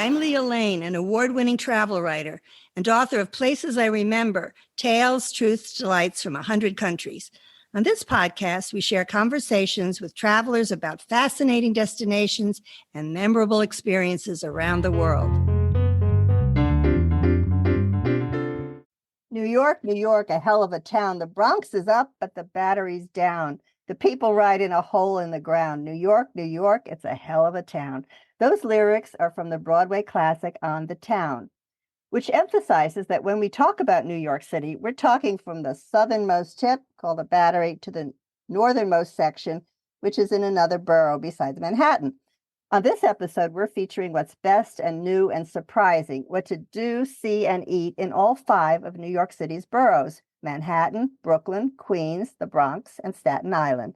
I'm Leah Lane, an award-winning travel writer and author of Places I Remember, Tales, Truths, Delights from 100 Countries. On this podcast, we share conversations with travelers about fascinating destinations and memorable experiences around the world. New York, a hell of a town. The Bronx is up, but the Battery's down. The people ride in a hole in the ground. New York, it's a hell of a town. Those lyrics are from the Broadway classic On the Town, which emphasizes that when we talk about New York City, we're talking from the southernmost tip, called the Battery, to the northernmost section, which is in another borough besides Manhattan. On this episode, we're featuring what's best and new and surprising, what to do, see, and eat in all 5 of New York City's boroughs: Manhattan, Brooklyn, Queens, the Bronx, and Staten Island.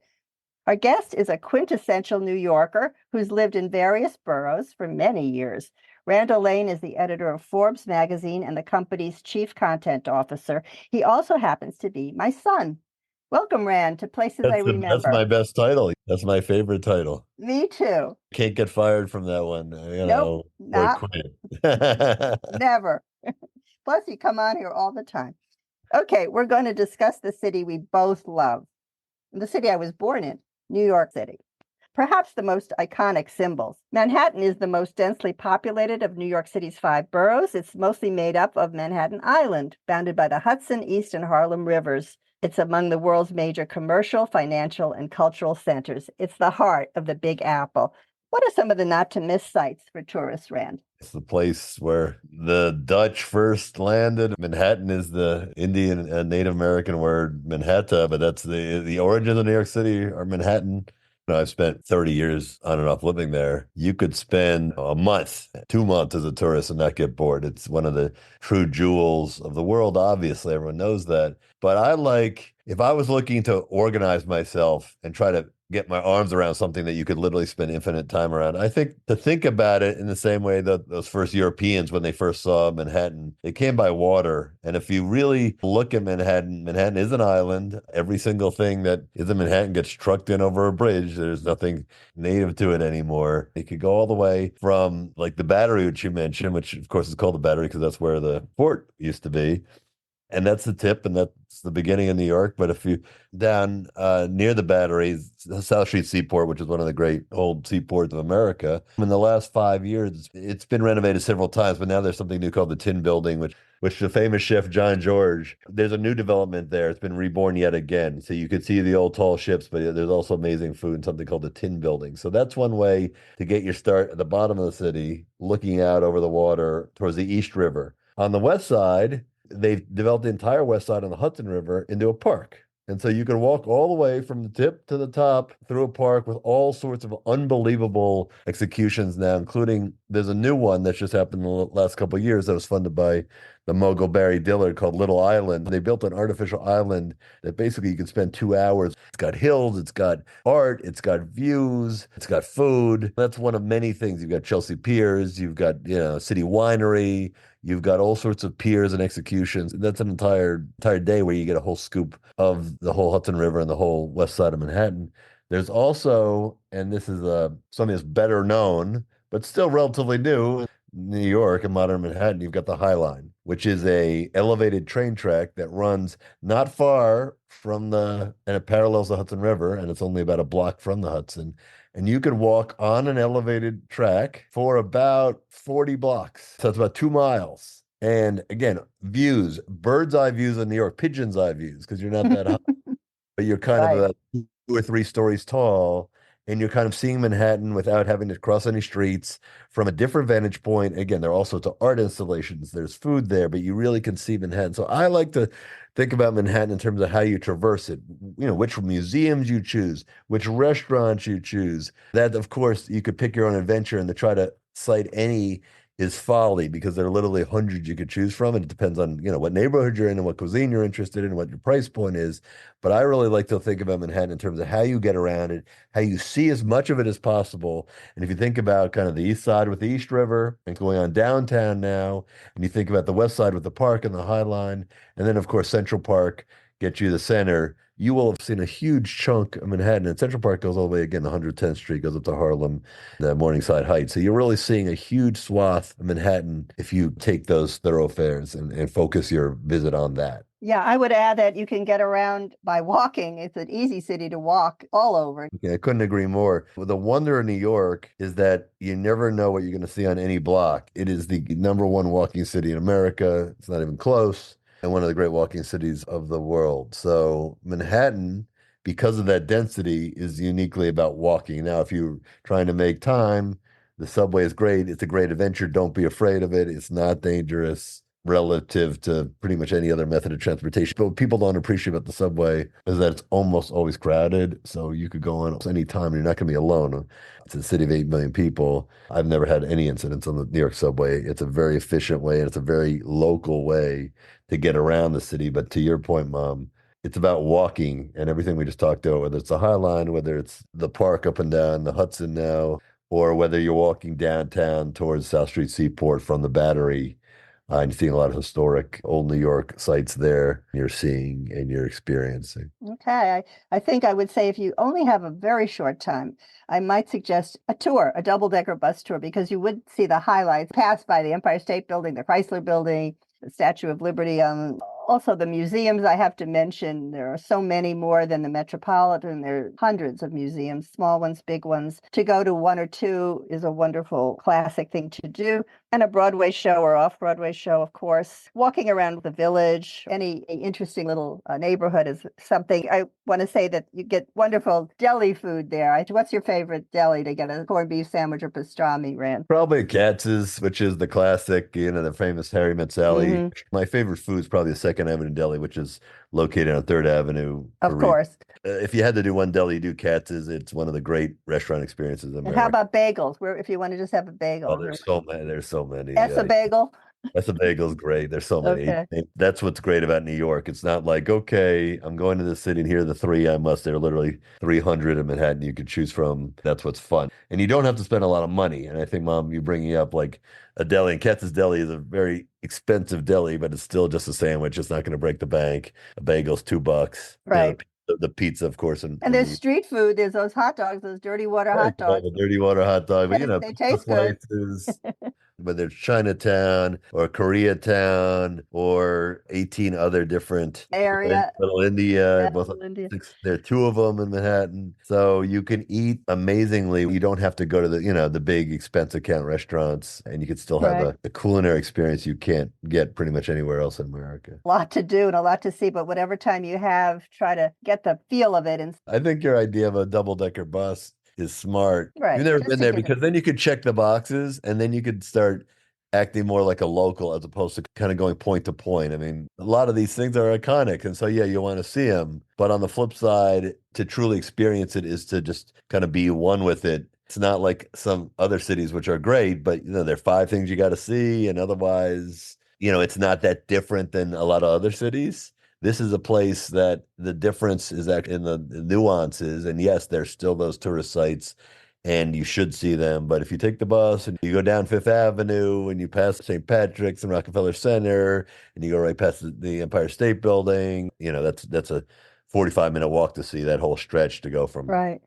Our guest is a quintessential New Yorker who's lived in various boroughs for many years. Randall Lane is the editor of Forbes magazine and the company's chief content officer. He also happens to be my son. Welcome, Rand, to Places I Remember. That's my best title. That's my favorite title. Me too. Can't get fired from that one. Nope, not never. Plus, you come on here all the time. Okay, we're going to discuss the city we both love. The city I was born in, New York City. Perhaps the most iconic symbols. Manhattan is the most densely populated of New York City's 5 boroughs. It's mostly made up of Manhattan Island, bounded by the Hudson, East, and Harlem rivers. It's among the world's major commercial, financial, and cultural centers. It's the heart of the Big Apple. What are some of the not-to-miss sites for tourists, Rand? It's the place where the Dutch first landed. Manhattan is the Indian and Native American word Manhattan, but that's the origins of New York City are Manhattan. I've spent 30 years on and off living there. You could spend a month, 2 months as a tourist and not get bored. It's one of the true jewels of the world, obviously. Everyone knows that. But if I was looking to organize myself and try to get my arms around something that you could literally spend infinite time around, I think to think about it in the same way that those first Europeans, when they first saw Manhattan, they came by water. And if you really look at Manhattan, Manhattan is an island. Every single thing that is in Manhattan gets trucked in over a bridge. There's nothing native to it anymore. It could go all the way from like the Battery, which you mentioned, which of course is called the Battery because that's where the port used to be. And that's the tip, and that's the beginning of New York. But if you down near the Battery, the South Street Seaport, which is one of the great old seaports of America, in the last 5 years, it's been renovated several times. But now there's something new called the Tin Building, which the famous chef John George. There's a new development there. It's been reborn yet again. So you could see the old tall ships, but there's also amazing food and something called the Tin Building. So that's one way to get your start at the bottom of the city, looking out over the water towards the East River. On the west side, they've developed the entire west side on the Hudson River into a park. And so you can walk all the way from the tip to the top through a park with all sorts of unbelievable executions now, including there's a new one that's just happened in the last couple of years that was funded by the mogul Barry Dillard called Little Island. They built an artificial island that basically you can spend 2 hours. It's got hills, it's got art, it's got views, it's got food. That's one of many things. You've got Chelsea Piers, you've got, City Winery, you've got all sorts of piers and executions. That's an entire day where you get a whole scoop of the whole Hudson River and the whole west side of Manhattan. There's also, and this is something that's better known, but still relatively new, New York and modern Manhattan, you've got the High Line, which is a elevated train track that runs not far from and it parallels the Hudson River, and it's only about a block from the Hudson. And you could walk on an elevated track for about 40 blocks. So it's about 2 miles. And again, views, bird's eye views of New York, pigeon's eye views, because you're not that high, but you're kind of about 2 or 3 stories tall. And you're kind of seeing Manhattan without having to cross any streets from a different vantage point. Again, there are all sorts of art installations. There's food there, but you really can see Manhattan. So I like to think about Manhattan in terms of how you traverse it, which museums you choose, which restaurants you choose. That, of course, you could pick your own adventure, and to try to cite any is folly because there are literally hundreds you could choose from. And it depends on, what neighborhood you're in and what cuisine you're interested in and what your price point is. But I really like to think about Manhattan in terms of how you get around it, how you see as much of it as possible. And if you think about kind of the east side with the East River and going on downtown now, and you think about the west side with the park and the High Line, and then of course Central Park, get you to the center, you will have seen a huge chunk of Manhattan. And Central Park goes all the way again, 110th Street goes up to Harlem, the Morningside Heights. So you're really seeing a huge swath of Manhattan if you take those thoroughfares and focus your visit on that. Yeah, I would add that you can get around by walking. It's an easy city to walk all over. Okay, I couldn't agree more. Well, the wonder of New York is that you never know what you're going to see on any block. It is the number one walking city in America. It's not even close. And one of the great walking cities of the world. So Manhattan, because of that density, is uniquely about walking. Now, if you're trying to make time, the subway is great. It's a great adventure. Don't be afraid of it. It's not dangerous relative to pretty much any other method of transportation. But what people don't appreciate about the subway is that it's almost always crowded. So you could go on any time and you're not going to be alone. It's a city of 8 million people. I've never had any incidents on the New York subway. It's a very efficient way and it's a very local way to get around the city. But to your point, Mom, it's about walking and everything we just talked about, whether it's the High Line, whether it's the park up and down the Hudson now, or whether you're walking downtown towards South Street Seaport from the Battery. And you're seeing a lot of historic old New York sites there you're seeing and you're experiencing. Okay, I think I would say if you only have a very short time, I might suggest a tour, a double-decker bus tour, because you would see the highlights, pass by the Empire State Building, the Chrysler Building, the Statue of Liberty. Also, the museums I have to mention, there are so many more than the Metropolitan. There are hundreds of museums, small ones, big ones. To go to one or two is a wonderful classic thing to do. And a Broadway show or off-Broadway show, of course. Walking around the village, any interesting little neighborhood is something. I want to say that you get wonderful deli food there. What's your favorite deli to get a corned beef sandwich or pastrami, Rand? Probably Katz's, which is the classic, the famous Harry Met Sally. My favorite food is probably the Second Avenue Deli, which is located on Third Avenue. Of course. If you had to do one deli, you do Katz's. It's one of the great restaurant experiences in And America. how about bagels? Where if you want to just have a bagel? Oh, there's so many. There's so many. That's a bagel. That's a bagel's great. There's so many. Okay. That's what's great about New York. It's not like, okay, I'm going to the city and here are the three I must. There are literally 300 in Manhattan you could choose from. That's what's fun. And you don't have to spend a lot of money. And I think, Mom, you bringing up like a deli, and Katz's Deli is a very expensive deli, but it's still just a sandwich. It's not going to break the bank. A bagel's $2. Right. The pizza, of course. And there's street food. There's those hot dogs, those dirty water hot dogs. The dirty water hot dog. But, they taste good. Places, whether it's Chinatown or Koreatown or 18 other different area. Little India. Little India. There are two of them in Manhattan. So you can eat amazingly. You don't have to go to the big expense account restaurants, and you can still have a culinary experience you can't get pretty much anywhere else in America. A lot to do and a lot to see, but whatever time you have, try to get the feel of it. And I think your idea of a double-decker bus is smart. Right. You've never been there because then you could check the boxes and then you could start acting more like a local as opposed to kind of going point to point. I mean, a lot of these things are iconic. And so, yeah, you want to see them. But on the flip side, to truly experience it is to just kind of be one with it. It's not like some other cities, which are great, but, there are 5 things you got to see. And otherwise, it's not that different than a lot of other cities. This is a place that the difference is actually in the nuances. And yes, there's still those tourist sites and you should see them. But if you take the bus and you go down Fifth Avenue and you pass St. Patrick's and Rockefeller Center and you go right past the Empire State Building, that's a 45-minute walk to see that whole stretch to go from Right.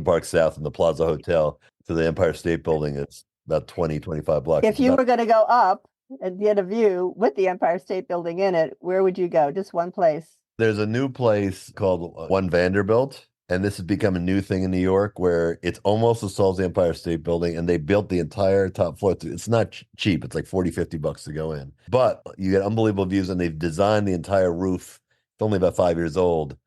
Park South and the Plaza Hotel to the Empire State Building. It's about 20, 25 blocks. If you were going to go up and get a view with the Empire State Building in it, where would you go? Just one place? There's a new place called One Vanderbilt, and this has become a new thing in New York where it's almost as tall as the Empire State Building, and they built the entire top floor. It's not cheap. It's like $40-$50 to go in. But you get unbelievable views, and they've designed the entire roof. It's only about 5 years old.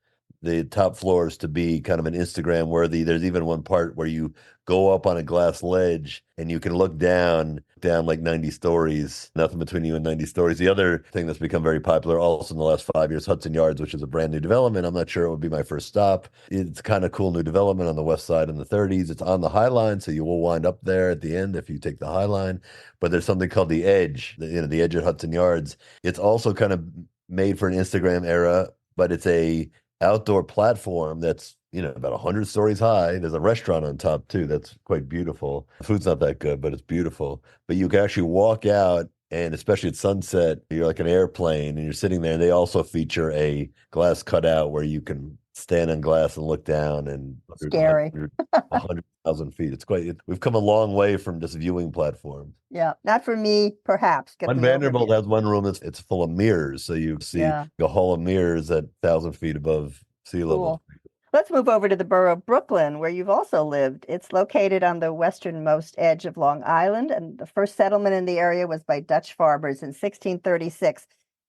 The top floors to be kind of an Instagram worthy. There's even one part where you go up on a glass ledge and you can look down like 90 stories, nothing between you and 90 stories. The other thing that's become very popular also in the last 5 years, Hudson Yards, which is a brand new development. I'm not sure it would be my first stop. It's kind of cool new development on the west side in the 30s. It's on the High Line, so you will wind up there at the end if you take the High Line. But there's something called the Edge, the Edge at Hudson Yards. It's also kind of made for an Instagram era, but it's a outdoor platform that's about 100 stories high. There's a restaurant on top too that's quite beautiful. The food's not that good, but it's beautiful. But you can actually walk out And especially at sunset, you're like an airplane and you're sitting there. And they also feature a glass cutout where you can stand on glass and look down and Scary. 100,000 feet. We've come a long way from just viewing platforms. Yeah. Not for me, perhaps. Get One the Vanderbilt overview. has one room that's it's full of mirrors. So you see Yeah. a hall of mirrors at 1,000 feet above sea level. Cool. Let's move over to the borough of Brooklyn, where you've also lived. It's located on the westernmost edge of Long Island, and the first settlement in the area was by Dutch farmers in 1636.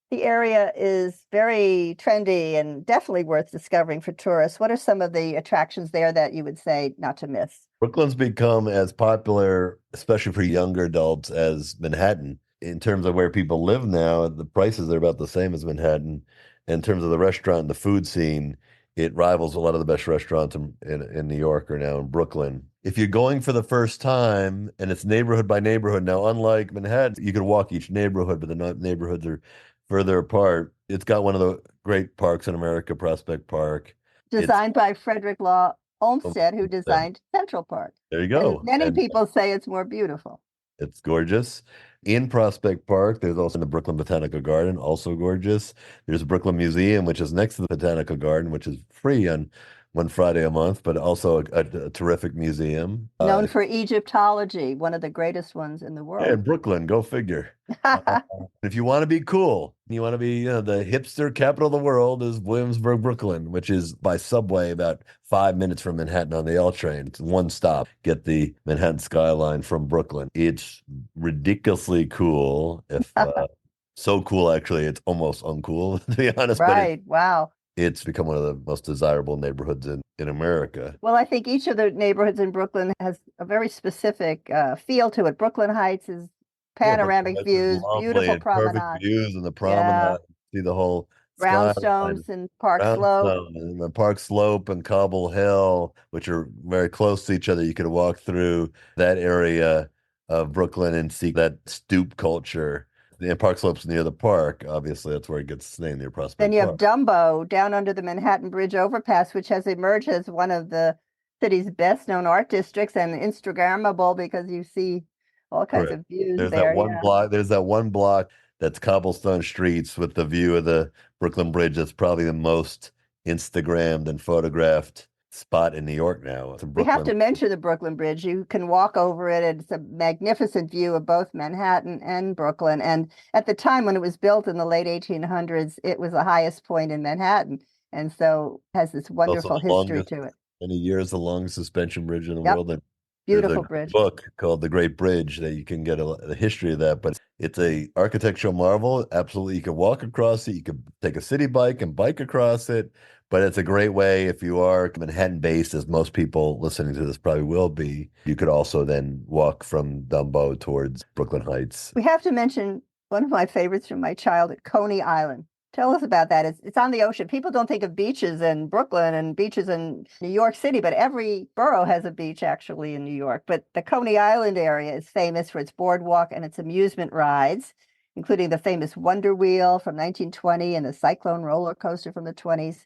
The area is very trendy and definitely worth discovering for tourists. What are some of the attractions there that you would say not to miss? Brooklyn's become as popular, especially for younger adults, as Manhattan. In terms of where people live now, the prices are about the same as Manhattan. In terms of the restaurant and the food scene, it rivals a lot of the best restaurants in New York or now in Brooklyn. If you're going for the first time and it's neighborhood by neighborhood, now unlike Manhattan, you could walk each neighborhood, but the neighborhoods are further apart. It's got one of the great parks in America, Prospect Park. It's Designed by Frederick Law Olmsted, who designed Central Park. there you And go. many And people say it's more beautiful. it's gorgeous. In Prospect Park, there's also the Brooklyn Botanical Garden, also gorgeous. There's a Brooklyn Museum, which is next to the Botanical Garden, which is free on one Friday a month, but also a terrific museum. Known for Egyptology, one of the greatest ones in the Yeah, in world. Brooklyn, go figure. If you want to be cool, you want to be, the hipster capital of the world is Williamsburg, Brooklyn, which is by subway about 5 minutes from Manhattan on the L train. It's one stop. Get the Manhattan skyline from Brooklyn. It's ridiculously cool. If so cool, actually, it's almost uncool to be honest. But Right. Wow. it's become one of the most desirable neighborhoods in America. Well, I think each of the neighborhoods in Brooklyn has a very specific feel to it. Brooklyn Heights is Yeah, Brooklyn panoramic Heights is views, lovely beautiful and perfect promenade. views and the Yeah. promenade, see the whole skyline, Brownstones and Park Slope. brownstone, and the Park Slope and Cobble Hill, which are very close to each other. You could walk through that area of Brooklyn and see that stoop culture. The Park Slope's near the park. Obviously, that's where it gets its name, near Then Prospect you have Park. Dumbo down under the Manhattan Bridge overpass, which has emerged as one of the city's best known art districts and Instagrammable because you see all kinds Correct. of views there. Yeah. There's that one block that's cobblestone streets with the view of the Brooklyn Bridge. That's probably the most Instagrammed and photographed spot in New York now. It's in We have Brooklyn. to mention the Brooklyn Bridge. You can walk over it. It's a magnificent view of both Manhattan and Brooklyn. And at the time when it was built in the late 1800s, it was the highest point in Manhattan. And so has this Also wonderful the history longest, to it. many years, the longest suspension bridge in the Yep. world. And there's a Beautiful bridge. book called The Great Bridge that you can get the history of that. But it's a architectural marvel. Absolutely, you can walk across it. You could take a city bike and bike across it. But it's a great way if you are Manhattan-based, as most people listening to this probably will be. You could also then walk from Dumbo towards Brooklyn Heights. We have to mention one of my favorites from my childhood, Coney Island. Tell us about that. It's on the ocean. People don't think of beaches in Brooklyn and beaches in New York City, but every borough has a beach actually in New York. But the Coney Island area is famous for its boardwalk and its amusement rides, including the famous Wonder Wheel from 1920 and the Cyclone roller coaster from the 20s.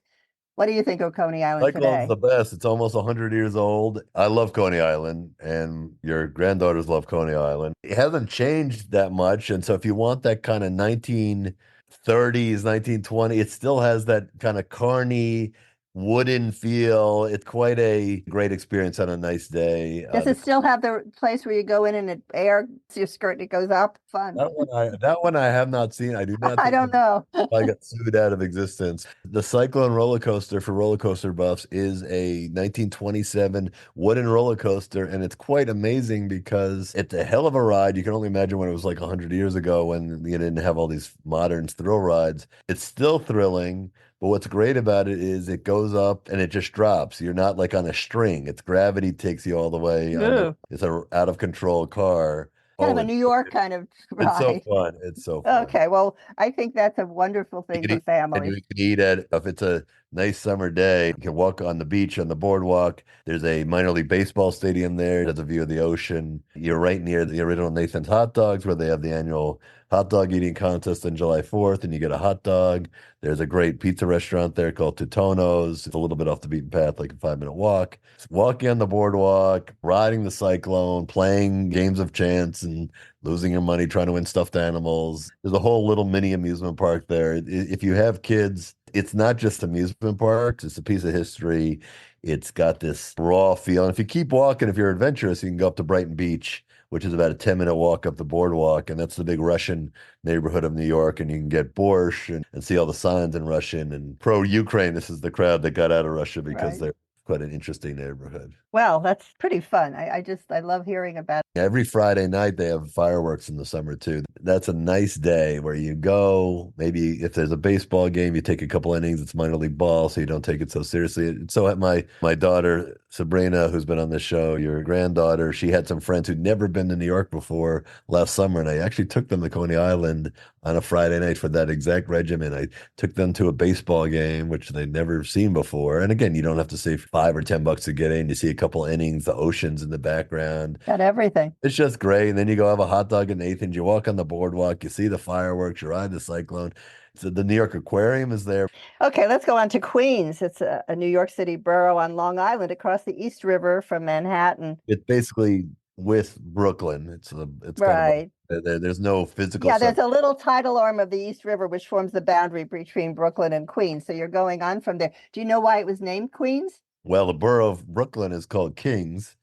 What do you think of Coney Island Cyclone's today? the best. It's almost 100 years old. I love Coney Island, and your granddaughters love Coney Island. It hasn't changed that much. And so if you want that kind of 1930s, 1920, it still has that kind of carny wooden feel. It's quite a great experience on a nice day. Does it still have the place where you go in and it air your skirt and it goes up? Fun. That one I have not seen. I do not I think don't know. I got sued out of existence. The Cyclone roller coaster for roller coaster buffs is a 1927 wooden roller coaster, and it's quite amazing because it's a hell of a ride. You can only imagine what it was like 100 years ago when you didn't have all these modern thrill rides. It's still thrilling, but what's great about it is it goes up and it just drops. You're not like on a string. Its gravity takes you all the way under. Ooh, It's a out of control car. kind of Oh, a New York kind of it's so ride. fun. It's so fun. Okay, well, I think that's a wonderful You thing can for eat, and you families. can eat at if it's a nice summer day. You can walk on the beach, on the boardwalk. There's a minor league baseball stadium there. It has a view of the ocean. You're right near the original Nathan's Hot Dogs, where they have the annual hot dog eating contest on July 4th, and you get a hot dog. There's a great pizza restaurant there called Tutono's. It's a little bit off the beaten path, like a 5-minute walk. Walking on the boardwalk, riding the cyclone, playing games of chance, and losing your money trying to win stuffed animals. There's a whole little mini amusement park there. If you have kids, it's not just amusement parks, it's a piece of history. It's got this raw feel. And if you keep walking, if you're adventurous, you can go up to Brighton Beach, which is about a 10-minute walk up the boardwalk. And that's the big Russian neighborhood of New York. And you can get borscht and see all the signs in Russian. And pro-Ukraine, this is the crowd that got out of Russia because Right. they're quite an interesting neighborhood. Well, that's pretty fun. I love hearing about it. Every Friday night they have fireworks in the summer too. That's a nice day where you go. Maybe if there's a baseball game, you take a couple innings. It's minor league ball, so you don't take it so seriously. So at my daughter Sabrina, who's been on this show, your granddaughter, she had some friends who'd never been to New York before last summer, and I actually took them to Coney Island on a Friday night for that exact regimen. I took them to a baseball game, which they'd never seen before. And again, you don't have to save $5 or $10 to get in. You see a couple innings, the ocean's in the background. Got everything. It's just great. And then you go have a hot dog at Nathan's, you walk on the boardwalk, you see the fireworks, you ride the cyclone. So the New York Aquarium is there. Okay, let's go on to Queens. It's a New York City borough on Long Island across the East River from Manhattan. It's basically with Brooklyn. It's kind of Right. there's no physical Yeah, there's a little tidal arm of the East River which forms the boundary between Brooklyn and Queens. So you're going on from there. Do you know why it was named Queens? Well, the borough of Brooklyn is called Kings.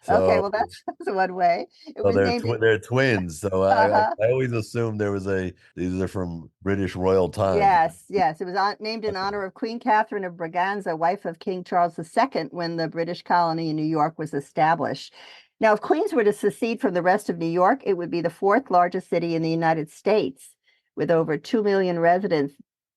Okay, So well that's one way. It so was named. they're twins. So Uh-huh. I always assumed there was these are from British royal times. Yes, yes. It was named in honor of Queen Catherine of Braganza, wife of King Charles II, when the British colony in New York was established. Now, if Queens were to secede from the rest of New York, it would be the fourth largest city in the United States with over 2 million residents.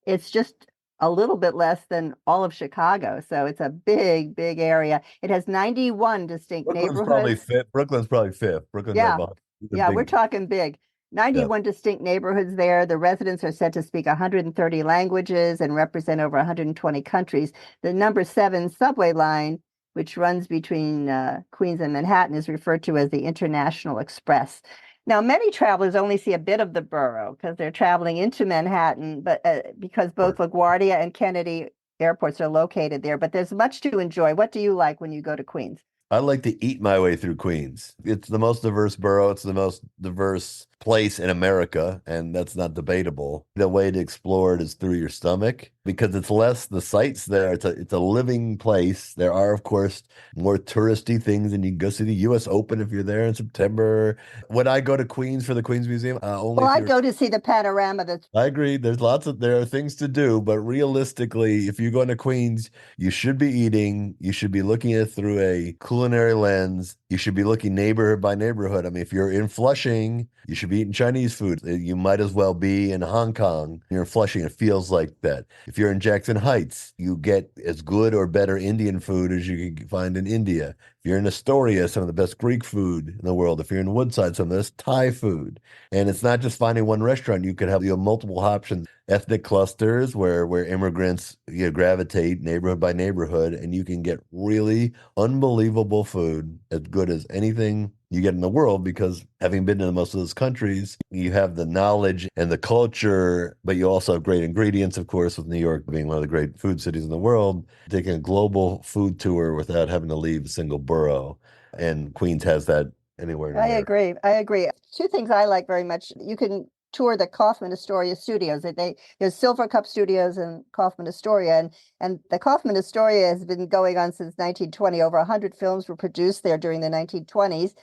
It's just a little bit less than all of Chicago. So it's a big, big area. It has 91 distinct Brooklyn's probably neighborhoods. fifth. Brooklyn's probably fifth. Brooklyn's Yeah, about the yeah, we're big. talking big. Yeah. 91 distinct neighborhoods there. The residents are said to speak 130 languages and represent over 120 countries. The number 7 subway line, which runs between Queens and Manhattan, is referred to as the International Express. Now, many travelers only see a bit of the borough because they're traveling into Manhattan, but because both LaGuardia and Kennedy airports are located there. But there's much to enjoy. What do you like when you go to Queens? I like to eat my way through Queens. It's the most diverse borough. It's the most diverse place in America, and that's not debatable. The way to explore it is through your stomach because it's less the sights there. It's a living place. There are, of course, more touristy things, and you can go see the U.S. Open if you're there in September. Would I go to Queens for the Queens Museum? Only Well, if I you're. go to see the panorama that's. I agree. There are things to do, but realistically, if you're going to Queens, you should be eating. You should be looking at it through a culinary lens. You should be looking neighborhood by neighborhood. I mean, if you're in Flushing, you should be eating Chinese food. You might as well be in Hong Kong. You're in Flushing. It feels like that. If you're in Jackson Heights, you get as good or better Indian food as you can find in India. If you're in Astoria, some of the best Greek food in the world. If you're in Woodside, some of the best Thai food. And it's not just finding one restaurant. You could have multiple options, ethnic clusters where immigrants gravitate neighborhood by neighborhood, and you can get really unbelievable food as good as anything you get in the world because having been to most of those countries, you have the knowledge and the culture, but you also have great ingredients, of course, with New York being one of the great food cities in the world, taking a global food tour without having to leave a single borough. And Queens has that anywhere in I America. agree. I agree. Two things I like very much. You can tour the Kaufman Astoria studios. There's Silver Cup Studios and Kaufman Astoria, and the Kaufman Astoria has been going on since 1920. Over 100 films were produced there during the 1920s,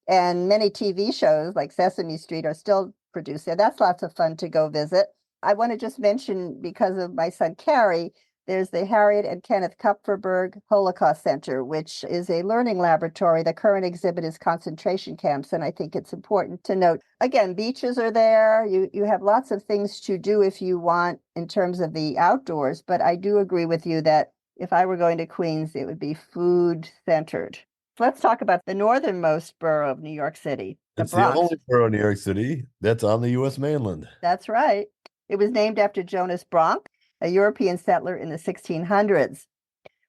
and many TV shows like Sesame Street are still produced there. That's lots of fun to go visit. I want to just mention, because of my son Carrie, there's the Harriet and Kenneth Kupferberg Holocaust Center, which is a learning laboratory. The current exhibit is concentration camps, and I think it's important to note. Again, beaches are there. You have lots of things to do if you want in terms of the outdoors, but I do agree with you that if I were going to Queens, it would be food centered. Let's talk about the northernmost borough of New York City, the It's the Bronx. only borough in New York City that's on the U.S. mainland. That's right. It was named after Jonas Bronk, a European settler in the 1600s.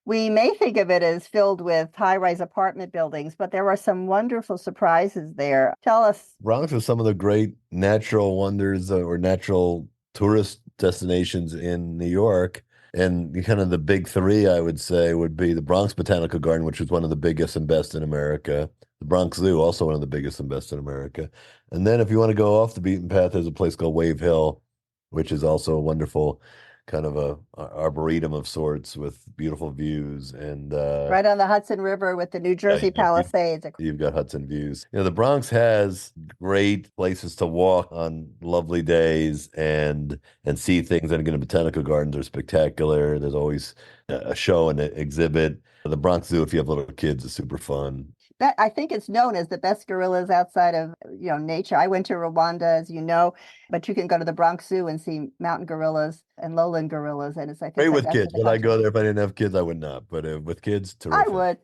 We may think of it as filled with high-rise apartment buildings, but there are some wonderful surprises there. Tell us. Bronx is some of the great natural wonders or natural tourist destinations in New York. And kind of the big three, I would say, would be the Bronx Botanical Garden, which is one of the biggest and best in America. The Bronx Zoo, also one of the biggest and best in America. And then if you want to go off the beaten path, there's a place called Wave Hill, which is also a wonderful kind of a arboretum of sorts with beautiful views. And Right on the Hudson River with the New Jersey Palisades. you've got Hudson views. The Bronx has great places to walk on lovely days and see things. And again, the botanical gardens are spectacular. There's always a show and an exhibit. The Bronx Zoo, if you have little kids, is super fun. That I think it's known as the best gorillas outside of nature. I went to Rwanda, as you know, but you can go to the Bronx Zoo and see mountain gorillas and lowland gorillas, and it's I think Great the with best kids. in the Would I country. go there if I didn't have kids? I would not. But with kids, I terrific. would.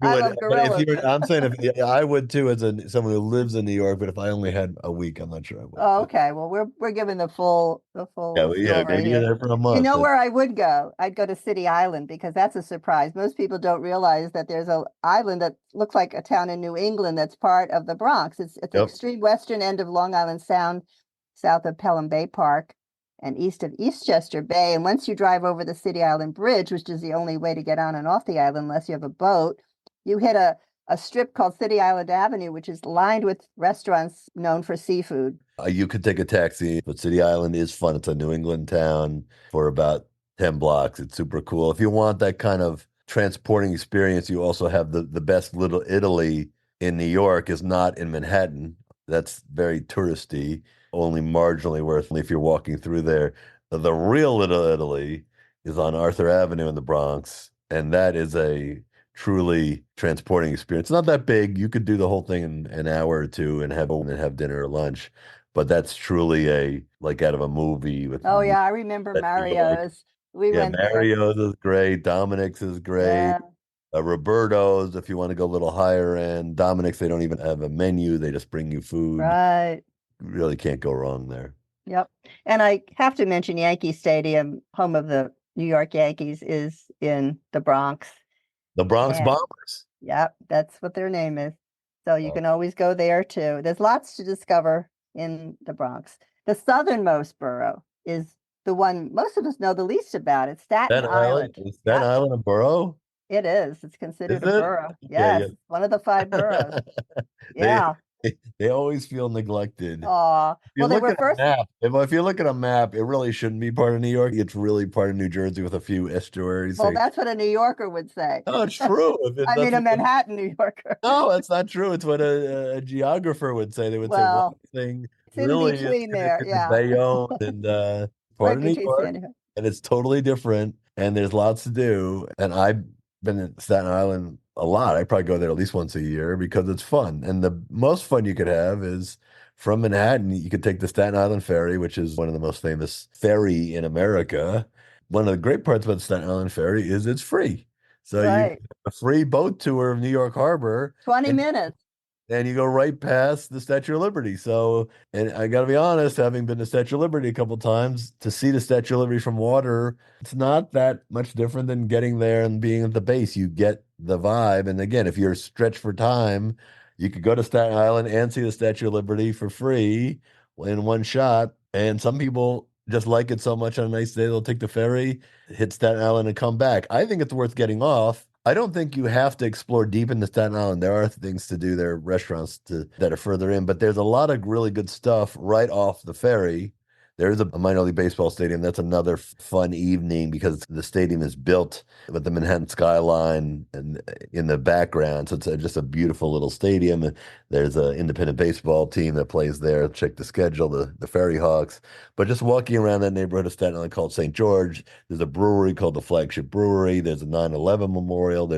You I would, love but if gorillas. you're, I'm saying if yeah, I would too, as someone who lives in New York. But if I only had a week, I'm not sure I would. Oh, okay. Well, we're giving the full Yeah, story maybe you're here. there for a You month. know where I would go? I'd go to City Island because that's a surprise. Most people don't realize that there's an island that looks like a town in New England that's part of the Bronx. It's at the Yep. extreme western end of Long Island Sound, south of Pelham Bay Park and east of Eastchester Bay. And once you drive over the City Island Bridge, which is the only way to get on and off the island unless you have a boat, you hit a strip called City Island Avenue, which is lined with restaurants known for seafood. You could take a taxi, but City Island is fun. It's a New England town for about 10 blocks. It's super cool. If you want that kind of transporting experience, you also have the best Little Italy in New York is not in Manhattan. That's very touristy, only marginally worth if you're walking through there. The real Little Italy is on Arthur Avenue in the Bronx, and that is a truly transporting experience. It's not that big. You could do the whole thing in an hour or two and have dinner or lunch. But that's truly like out of a movie with Oh yeah, I remember Mario's. We yeah, went there. Mario's is great. Dominic's is great. Yeah, Roberto's, if you want to go a little higher end. Dominic's, they don't even have a menu. They just bring you food. right. Really can't go wrong there. Yep. And I have to mention Yankee Stadium, home of the New York Yankees, is in the Bronx. The Bronx And Bombers. yep, that's what their name is. So you Oh. can always go there too. There's lots to discover in the Bronx. The southernmost borough is the one most of us know the least about. It's Staten Staten Island? Island. Is Staten Yep, Island a borough? it is. It's Is considered a it? borough. Okay, Yes, one of the 5 boroughs. They Yeah. they always feel neglected. Oh, If you well, they look were at a first. map, if you look at a map, it really shouldn't be part of New York. It's really part of New Jersey with a few estuaries. Well, that's what a New Yorker would say. No, it's true. I mean, That's a what Manhattan New Yorker. no, that's not true. It's what a geographer would say. They would say one Well, thing it's in really is between there. connected to Yeah, Bayonne and part right of New between York, Sandy Hook. and it's totally different. And there's lots to do. And I've been in Staten Island a lot. I probably go there at least once a year because it's fun. And the most fun you could have is from Manhattan. You could take the Staten Island ferry, which is one of the most famous ferry in America. One of the great parts about the Staten Island ferry is it's free. So you Right. get a free boat tour of New York Harbor 20 minutes. and you go right past the Statue of Liberty. So, and I got to be honest, having been to Statue of Liberty a couple times, to see the Statue of Liberty from water, it's not that much different than getting there and being at the base. You get the vibe. And again, if you're stretched for time, you could go to Staten Island and see the Statue of Liberty for free in one shot. And some people just like it so much on a nice day, they'll take the ferry, hit Staten Island, and come back. I think it's worth getting off. I don't think you have to explore deep into Staten Island. There are things to do. There are restaurants that are further in, but there's a lot of really good stuff right off the ferry. There's a minor league baseball stadium. That's another fun evening because the stadium is built with the Manhattan skyline and in the background. So it's just a beautiful little stadium. And there's an independent baseball team that plays there. Check the schedule, the Ferry Hawks. But just walking around that neighborhood of Staten Island called St. George, there's a brewery called the Flagship Brewery. There's a 9/11 memorial.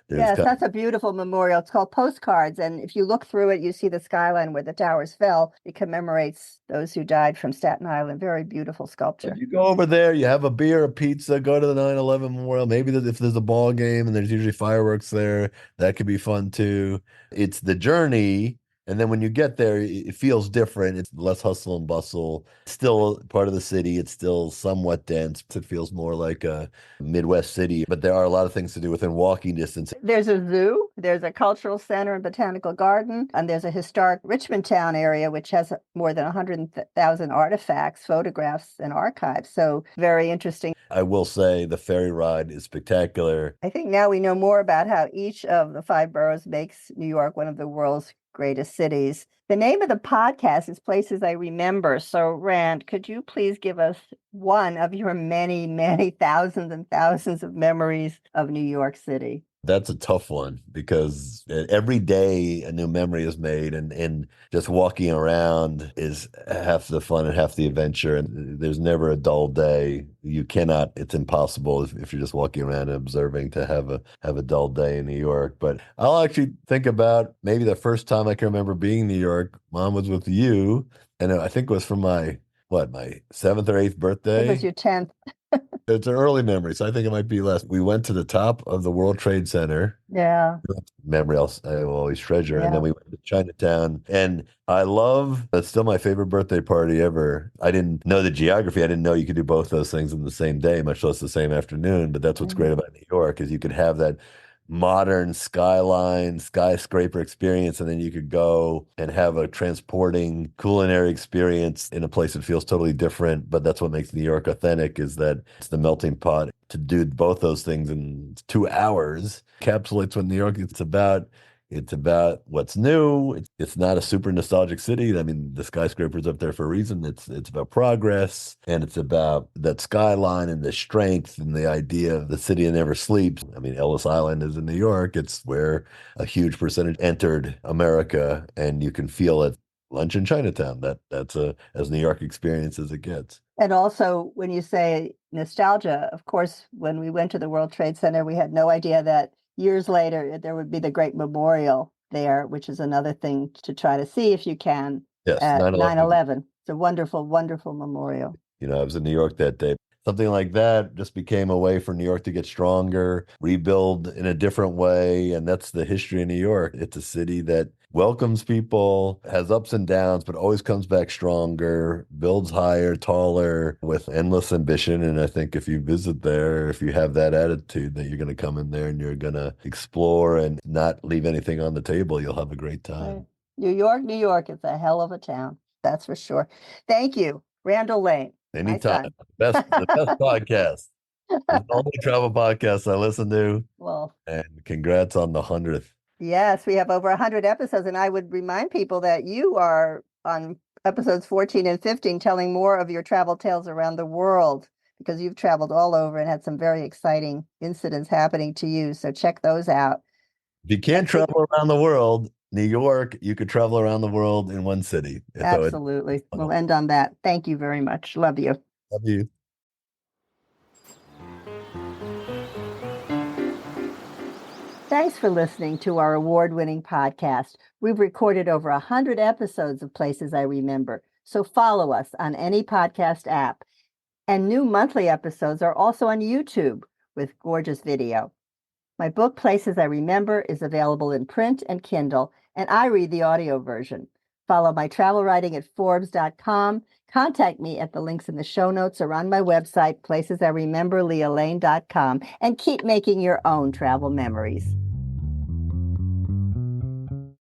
Yes, that's a beautiful memorial. It's called Postcards. And if you look through it, you see the skyline where the towers fell. It commemorates those who died from Staten Island. Very beautiful sculpture. You go over there, you have a beer, a pizza, go to the 9/11 memorial. Maybe if there's a ball game and there's usually fireworks there, that could be fun too. It's the journey And then when you get there, it feels different. It's less hustle and bustle. Still part of the city. It's still somewhat dense. It feels more like a Midwest city, but there are a lot of things to do within walking distance. There's a zoo, there's a cultural center and botanical garden, and there's a historic Richmond town area, which has more than 100,000 artifacts, photographs, and archives. So very interesting. I will say the ferry ride is spectacular. I think now we know more about how each of the 5 boroughs makes New York one of the world's greatest cities. The name of the podcast is Places I Remember. So, Rand, could you please give us one of your many, many thousands and thousands of memories of New York City? That's a tough one because every day a new memory is made, and just walking around is half the fun and half the adventure. And there's never a dull day. You cannot, it's impossible if you're just walking around and observing to have a dull day in New York. But I'll actually think about maybe the first time I can remember being in New York. Mom was with you, and I think it was for my 7th or 8th birthday. It was your 10th. It's an early memory, so I think it might be less. We went to the top of the World Trade Center. Yeah. Memory I will always treasure. Yeah. And then we went to Chinatown. And that's still my favorite birthday party ever. I didn't know the geography. I didn't know you could do both those things in the same day, much less the same afternoon. But that's what's great about New York is you could have that modern skyline skyscraper experience, and then you could go and have a transporting culinary experience in a place that feels totally different. But that's what makes New York authentic, is that it's the melting pot. To do both those things in 2 hours encapsulates what New York it's about. It's about what's new. It's not a super nostalgic city. I mean, the skyscraper's up there for a reason. It's about progress, and it's about that skyline and the strength and the idea of the city that never sleeps. I mean, Ellis Island is in New York. It's where a huge percentage entered America, and you can feel it. Lunch in Chinatown. That's as New York experience as it gets. And also, when you say nostalgia, of course, when we went to the World Trade Center, we had no idea that years later there would be the Great Memorial there, which is another thing to try to see if you can. Yes, at 9/11. 9/11. It's a wonderful, wonderful memorial. I was in New York that day. Something like that just became a way for New York to get stronger, rebuild in a different way. And that's the history of New York. It's a city that welcomes people, has ups and downs, but always comes back stronger, builds higher, taller, with endless ambition. And I think if you visit there, if you have that attitude that you're going to come in there and you're going to explore and not leave anything on the table, you'll have a great time. Right. New York, it's a hell of a town. That's for sure. Thank you, Randall Lane. Anytime. The best podcast. It's the only travel podcast I listen to. Well, and congrats on the 100th. Yes, we have over 100 episodes, and I would remind people that you are on episodes 14 and 15 telling more of your travel tales around the world, because you've traveled all over and had some very exciting incidents happening to you. So check those out. If you can't travel around the world, New York, you could travel around the world in one city. Absolutely. We'll end on that. Thank you very much. Love you. Love you. Thanks for listening to our award-winning podcast. We've recorded over 100 episodes of Places I Remember, so follow us on any podcast app. And new monthly episodes are also on YouTube with gorgeous video. My book, Places I Remember, is available in print and Kindle, and I read the audio version. Follow my travel writing at Forbes.com. Contact me at the links in the show notes or on my website, placesirememberlealane.com, and keep making your own travel memories.